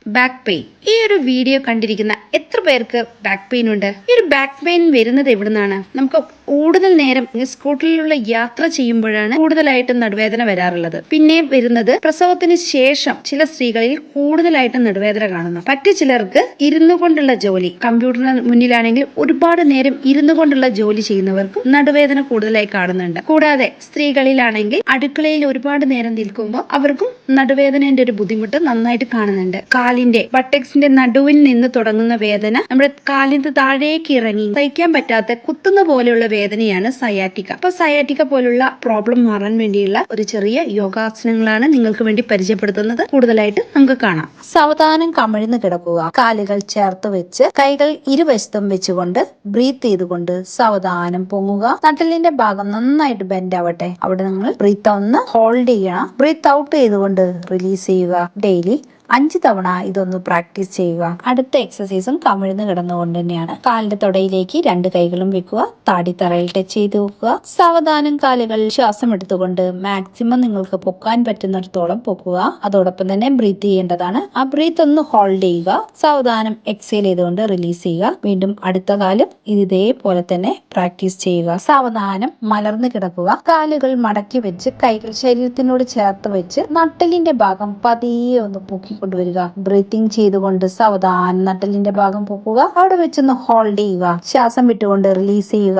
Back pain. ഈ ഒരു video കണ്ടിരിക്കുന്ന എത്ര പേർക്ക് ബാക്ക് പെയിൻ ഉണ്ട്? ഈ ഒരു ബാക്ക് പെയിൻ വരുന്നത് എവിടുന്നാണ്? നമുക്ക് കൂടുതൽ നേരം സ്കൂട്ടറിലുള്ള യാത്ര ചെയ്യുമ്പോഴാണ് കൂടുതലായിട്ടും നടുവേദന വരാറുള്ളത്. പിന്നെ വരുന്നത് പ്രസവത്തിന് ശേഷം ചില സ്ത്രീകളിൽ കൂടുതലായിട്ടും നടുവേദന കാണുന്നു. മറ്റു ചിലർക്ക് ഇരുന്നു കൊണ്ടുള്ള ജോലി, കമ്പ്യൂട്ടറിന് മുന്നിലാണെങ്കിൽ ഒരുപാട് നേരം ഇരുന്നു കൊണ്ടുള്ള ജോലി ചെയ്യുന്നവർക്കും നടുവേദന കൂടുതലായി കാണുന്നുണ്ട്. കൂടാതെ സ്ത്രീകളിലാണെങ്കിൽ അടുക്കളയിൽ ഒരുപാട് നേരം നിൽക്കുമ്പോൾ അവർക്കും നടുവേദനയുടെ ഒരു ബുദ്ധിമുട്ട് നന്നായിട്ട് കാണുന്നുണ്ട്. കാലിന്റെ ബട്ടക്സിന്റെ നടുവിൽ നിന്ന് തുടങ്ങുന്ന വേദന നമ്മുടെ കാലിന്റെ താഴേക്ക് ഇറങ്ങി സഹിക്കാൻ പറ്റാത്ത കുത്തുന്ന പോലെയുള്ള വേദനയാണ് സയാറ്റിക്ക. അപ്പൊ സയാറ്റിക്ക പോലുള്ള പ്രോബ്ലം മാറാൻ വേണ്ടിയുള്ള ഒരു ചെറിയ യോഗാസനങ്ങളാണ് നിങ്ങൾക്ക് വേണ്ടി പരിചയപ്പെടുത്തുന്നത്. കൂടുതലായിട്ട് നമുക്ക് കാണാം. സാവധാനം കമിഴ്ന്ന് കിടക്കുക. കാലുകൾ ചേർത്ത് വെച്ച് കൈകൾ ഇരുവശത്തും വെച്ചുകൊണ്ട് ബ്രീത്ത് ചെയ്തുകൊണ്ട് സാവധാനം പൊങ്ങുക. നട്ടലിന്റെ ഭാഗം നന്നായിട്ട് ബെൻഡ് ആവട്ടെ. അവിടെ നിങ്ങൾ ബ്രീത്ത് ഒന്ന് ഹോൾഡ് ചെയ്യണം. ബ്രീത്ത് ഔട്ട് ചെയ്തുകൊണ്ട് റിലീസ് ചെയ്യുക. ഡെയിലി 5 തവണ ഇതൊന്ന് പ്രാക്ടീസ് ചെയ്യുക. അടുത്ത എക്സസൈസും കമിഴ്ന്ന് കിടന്നുകൊണ്ട് തന്നെയാണ്. കാലിന്റെ തൊടയിലേക്ക് 2 കൈകളും വെക്കുക. താടിത്തറയിൽ ടച്ച് ചെയ്ത് വെക്കുക. സാവധാനം കാലുകൾ ശ്വാസം എടുത്തുകൊണ്ട് മാക്സിമം നിങ്ങൾക്ക് പൊക്കാൻ പറ്റുന്നിടത്തോളം പൊക്കുക. അതോടൊപ്പം തന്നെ ബ്രീത്ത് ചെയ്യേണ്ടതാണ്. ആ ബ്രീത്ത് ഒന്ന് ഹോൾഡ് ചെയ്യുക. സാവധാനം എക്സേൽ ചെയ്തുകൊണ്ട് റിലീസ് ചെയ്യുക. വീണ്ടും അടുത്ത കാലും ഇതേപോലെ തന്നെ പ്രാക്ടീസ് ചെയ്യുക. സാവധാനം മലർന്ന് കിടക്കുക. കാലുകൾ മടക്കി വെച്ച് കൈകൾ ശരീരത്തിനോട് ചേർത്ത് വെച്ച് നട്ടലിന്റെ ഭാഗം പതിയെ ഒന്ന് പൊക്കി കൊണ്ടുവരിക. ബ്രീത്തിങ് ചെയ്തുകൊണ്ട് സാവധാനം നട്ടലിന്റെ ഭാഗം പൊക്കുക. അവിടെ വെച്ചൊന്ന് ഹോൾഡ് ചെയ്യുക. ശ്വാസം വിട്ടുകൊണ്ട് റിലീസ് ചെയ്യുക.